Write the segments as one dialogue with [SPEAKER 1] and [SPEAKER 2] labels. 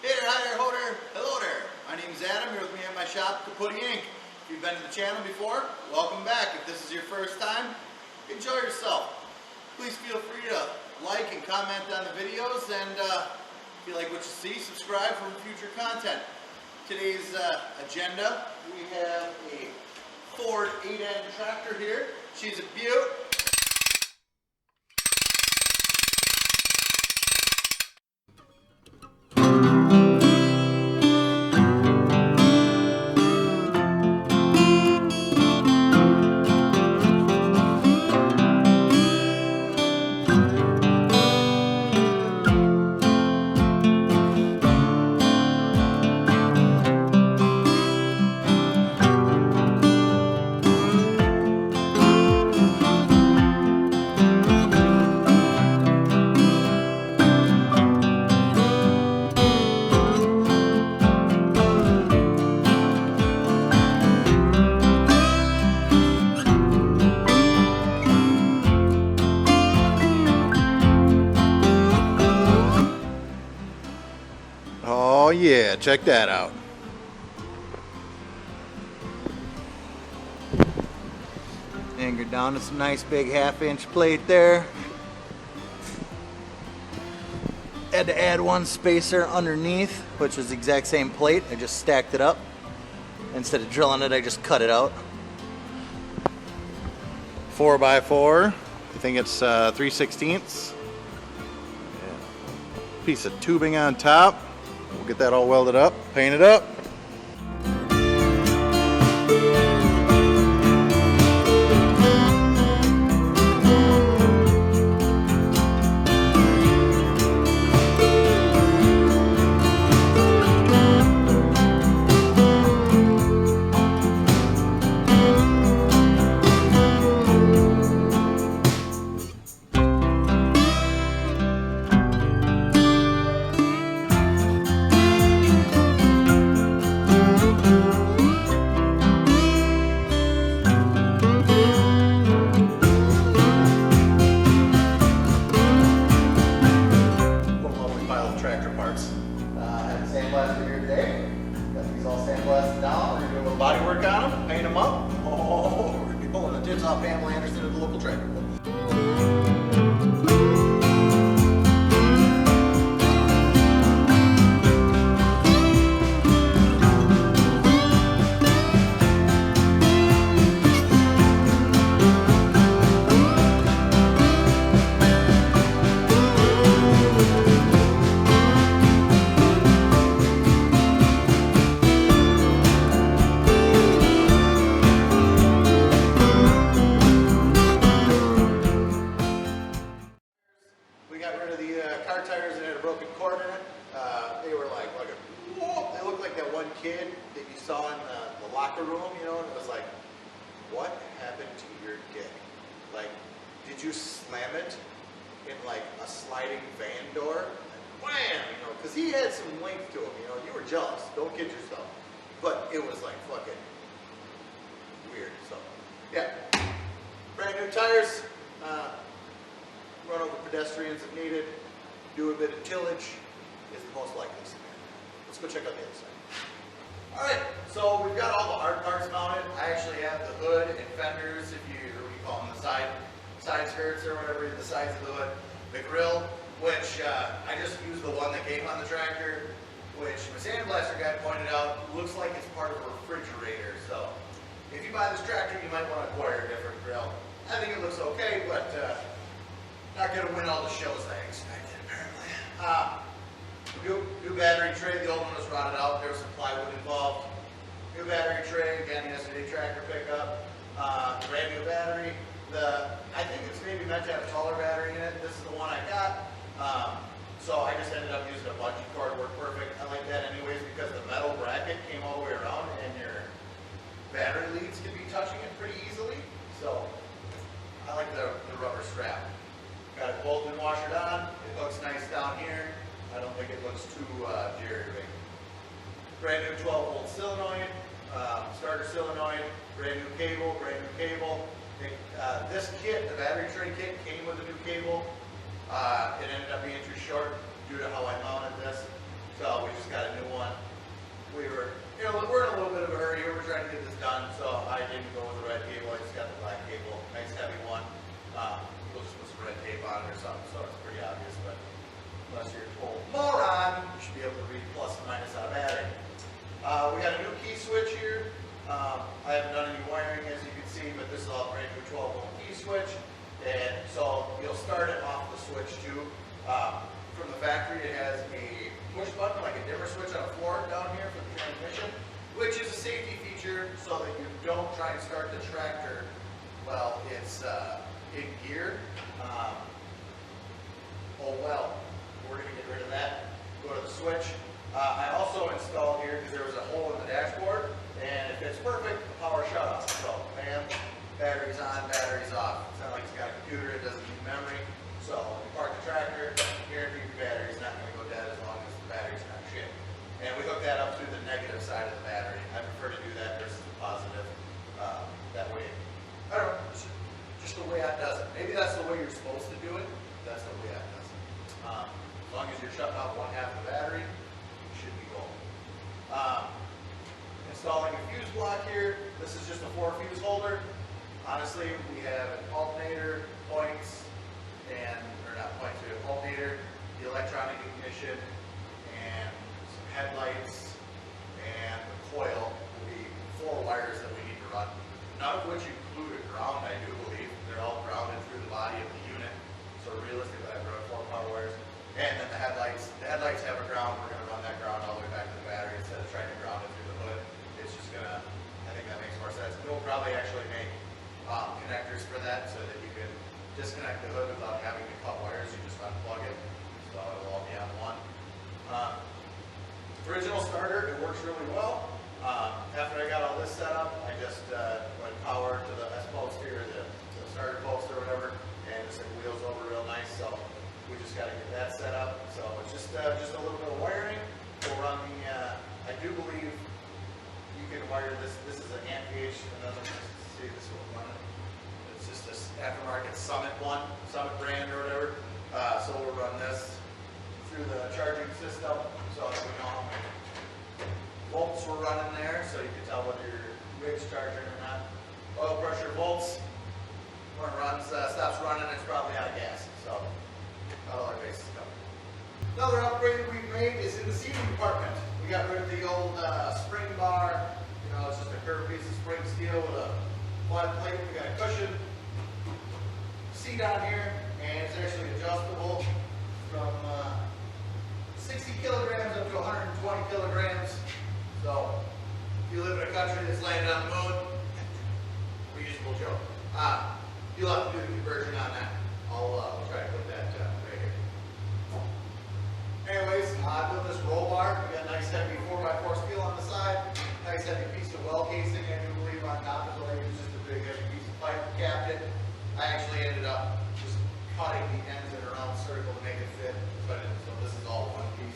[SPEAKER 1] Hey there, hi there, ho there, hello there. My name is Adam, you're with me at my shop, Kaputy Inc. If you've been to the channel before, welcome back. If this is your first time, enjoy yourself. Please feel free to like and comment on the videos, and if you like what you see, subscribe for future content. Today's agenda, we have a Ford 8N tractor here. She's a beaut. Oh yeah, check that out. Anchored down to some nice big 1/2-inch plate there. Had to add one spacer underneath, which was the exact same plate. I just stacked it up. Instead of drilling it, I just cut it out. 4x4. I think it's 3/16. Yeah. Piece of tubing on top. We'll get that all welded up, painted up. Body work on them, paint them up. Oh, we're going to be pulling the tits off Pamela Anderson at the local tractor pull. Car tires that had a broken cord in it. They were like whoa, they looked like that one kid that you saw in the locker room, you know, and it was like, what happened to your dick? Like, did you slam it in like a sliding van door? And wham, you know, because he had some length to him, you know, you were jealous, don't kid yourself. But it was like fucking weird, so yeah. Brand new tires, run over pedestrians if needed. Do a bit of tillage is the most likely scenario. Let's go check out the other side. Alright, so we've got all the hard parts mounted. I actually have the hood and fenders, if you call them the side skirts or whatever, the sides of the hood. The grill, which I just used the one that came on the tractor, which my sandblaster guy pointed out looks like it's part of a refrigerator. So if you buy this tractor, you might want to acquire a different grill. I think it looks okay, but not going to win all the shows I expected, apparently. New battery tray. The old one was rotted out. There was some plywood involved. New battery tray. Again, yesterday tractor pickup. Brand new battery. I think it's maybe meant to have a taller battery in it. This is the one I got. So I just ended up using a bungee cord. Worked perfect. I like that anyways because the metal bracket came all the way around and your battery leads can be touching it pretty easily. So I like the rubber strap. Got it bolted and washered on. It looks nice down here. I don't think it looks too jerry-rigged. Brand new 12-volt solenoid, starter solenoid, brand new cable, This kit, the battery tray kit, came with a new cable. It ended up being too short due to how I mounted this. So we just got dimmer switch on the floor down here for the transmission, which is a safety feature so that you don't try and start the tractor while it's in gear. Oh well, we're going to get rid of that. Go to the switch. I also installed here, because there was a hole in the dashboard, and if it's perfect, the power shut off. So, bam, batteries on, batteries off. It's not like it's got a computer, it doesn't need memory. So, when you park the tractor, guarantee your battery's not going to go dead as long as the battery's not shit. And we hook that up through the negative side of the battery. I prefer to do that versus the positive. That way, I don't know, just the way that does it. Maybe that's the way you're supposed to do it. That's the way that does it. As long as you're shutting off one half of the battery, you should be golden. Installing a fuse block here. This is just a 4-fuse holder. Honestly, we have an alternator, points, or not points, we have alternator, the electronic ignition, and some headlights, and the coil will be 4 wires that we need to run. None of which include a ground, I do believe. They're all grounded through the body of the unit. So realistically, I've run 4 power wires. And then the headlights have a ground. We're going to run that ground all the way back to the battery instead of trying to ground it through the hood. It's just going to, I think that makes more sense. We'll probably actually make connectors for that so that you can disconnect the hood without having to cut wires. You just unplug it. So it'll all be on one. Original starter, it works really well. After I got all this set up, I just went power to the S post here, the starter post or whatever, and just like wheels over real nice. So we just got to get that set up. So it's just a little bit of wiring. We'll run the. I do believe you can wire this. This is an amp gauge. Another. See, this will run it. It's just this aftermarket Summit brand or whatever. So we'll run this through the charging system, so that we know how many volts we're running there, so you can tell whether your rig's charging or not. Oil pressure volts. When it runs, stops running, it's probably out of gas. So all our bases covered. Another upgrade we made is in the seating department. We got rid of the old spring bar. You know, it's just a curved piece of spring steel with a flat plate. We got a cushion seat on here, and it's actually adjustable from 60 kilograms up to 120 kilograms. So, if you live in a country that's landed on the moon, reusable joke. You'll have to do the conversion on that. I'll try to put that right here. Anyways, I built this roll bar. We got nice heavy 4x4 steel on the side, nice heavy piece of well casing, I do believe, on top is what I used, just a big heavy piece of pipe capped it. I actually ended up just cutting the ends in a round circle to make it fit, so this is all one piece.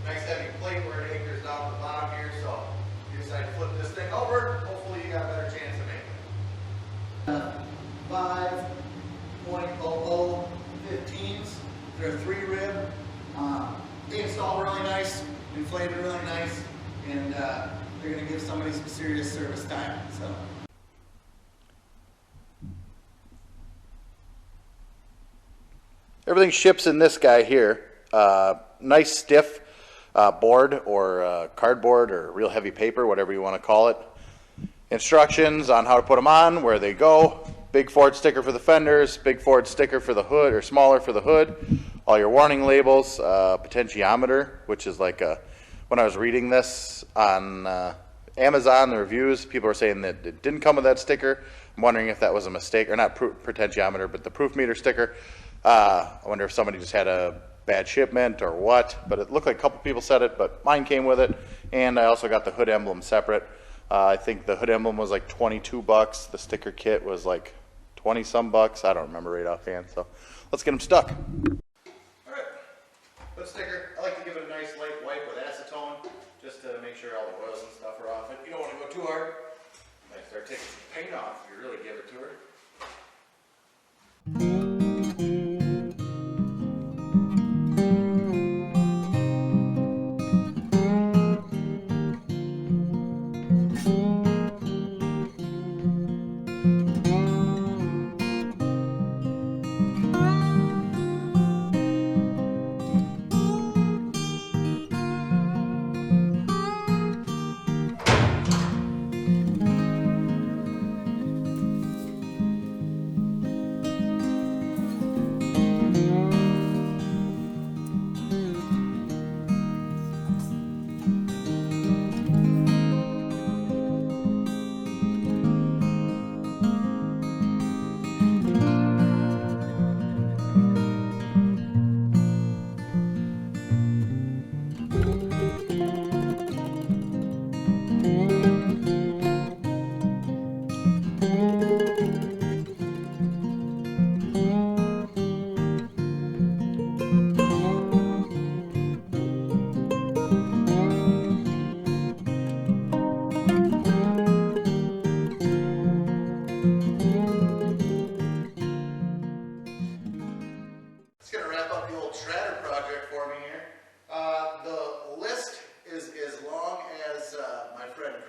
[SPEAKER 1] Nice heavy plate where it anchors down at the bottom here, so if you decide to flip this thing over, hopefully you got a better chance of making it. 5.0015s. They're 3-rib. They install really nice, inflated really nice, and they're going to give somebody some serious service time. So.
[SPEAKER 2] Everything ships in this guy here. Nice stiff board or cardboard or real heavy paper, whatever you want to call it. Instructions on how to put them on, where they go. Big Ford sticker for the fenders, big Ford sticker for the hood, or smaller for the hood. All your warning labels, potentiometer, which is like when I was reading this on Amazon, the reviews, people were saying that it didn't come with that sticker. I'm wondering if that was a mistake, or not potentiometer, but the proof meter sticker. I wonder if somebody just had a bad shipment or what, but it looked like a couple people said it, but mine came with it. And I also got the hood emblem separate. I think the hood emblem was like $22. The sticker kit was like 20 some bucks. I don't remember right offhand. So let's get them stuck.
[SPEAKER 1] All right, foot sticker. I like to give it a nice light wipe with acetone just to make sure all the oils and stuff are off it. You don't want to go too hard. You might start taking some paint off if you really give it to her.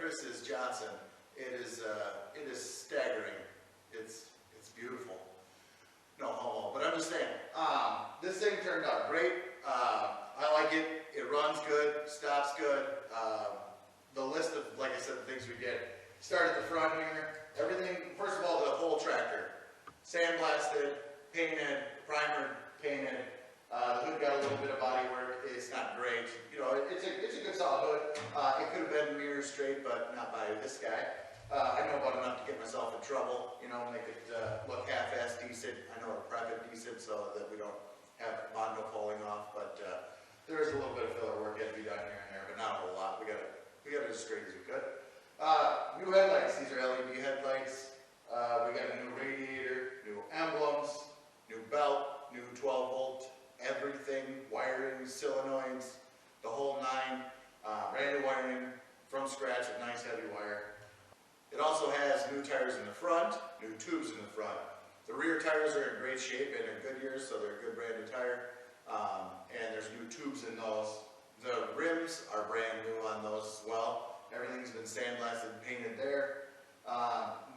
[SPEAKER 1] Chris's Johnson. It is staggering. It's beautiful. No homo, but I'm just saying. This thing turned out great. I like it. It runs good, stops good. The list of, like I said, the things we did. Start at the front here. Everything. First of all, the whole tractor, sandblasted, painted, primered, painted. The hood got a little bit of body work. It's not great. You know, it's a good solid hood. It could have been mirror straight, but not by this guy. I know about enough to get myself in trouble. You know, make it look half-assed decent. I know how to prep it decent so that we don't have mondo falling off. But there is a little bit of filler work that had to be done here and there, but not a whole lot. We got it as straight as we could. New headlights. These are LED headlights. We got a new radiator, new emblems, new belt, new 12-volt. Everything, wiring, solenoids, the whole nine, brand new wiring from scratch with nice heavy wire. It also has new tires in the front, new tubes in the front. The rear tires are in great shape and in good years, so they're a good brand new tire. And there's new tubes in those. The rims are brand new on those as well. Everything's been sandblasted and painted there.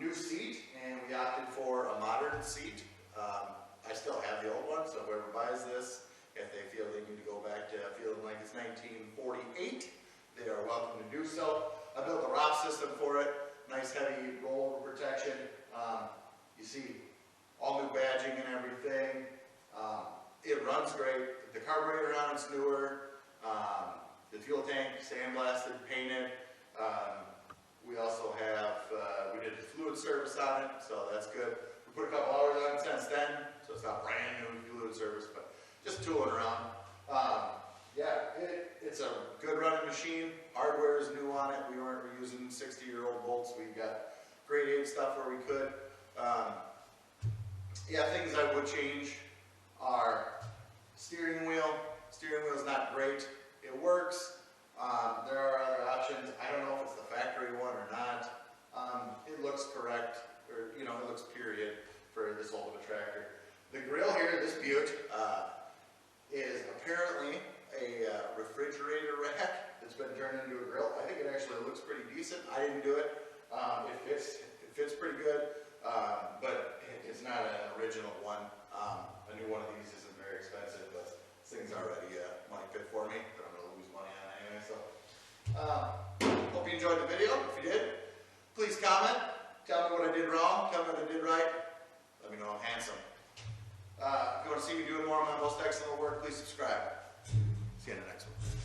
[SPEAKER 1] New seat, and we opted for a modern seat. I still have the old one, so whoever buys this, if they feel they need to go back to feeling like it's 1948, they are welcome to do so. I built the ROP system for it, nice heavy rollover protection. You see all new badging and everything. It runs great. The carburetor on it's newer. The fuel tank sandblasted, painted. We also have, we did the fluid service on it, so that's good. We put a couple hours on it since then, so it's not brand new fluid service, but just tooling around. Yeah, it's a good running machine. Hardware is new on it. We weren't reusing 60-year-old bolts. We got grade 8 stuff where we could. Yeah, things I would change are steering wheel. Steering wheel is not great. It works. There are other options. I don't know if it's the factory one or not. It looks correct, or you know, it looks period for this old of a tractor. The grill here, this Butte, is apparently a refrigerator rack that's been turned into a grill. I think it actually looks pretty decent. I didn't do it. It fits pretty good, but it's not an original one. A new one of these isn't very expensive, but this thing's already money pit for me that I'm going to lose money on anyway. So, hope you enjoyed the video. If you did, please comment. Tell me what I did wrong. Tell me what I did right. Let me know I'm handsome. If you want to see me doing more of my most excellent work, please subscribe. See you in the next one.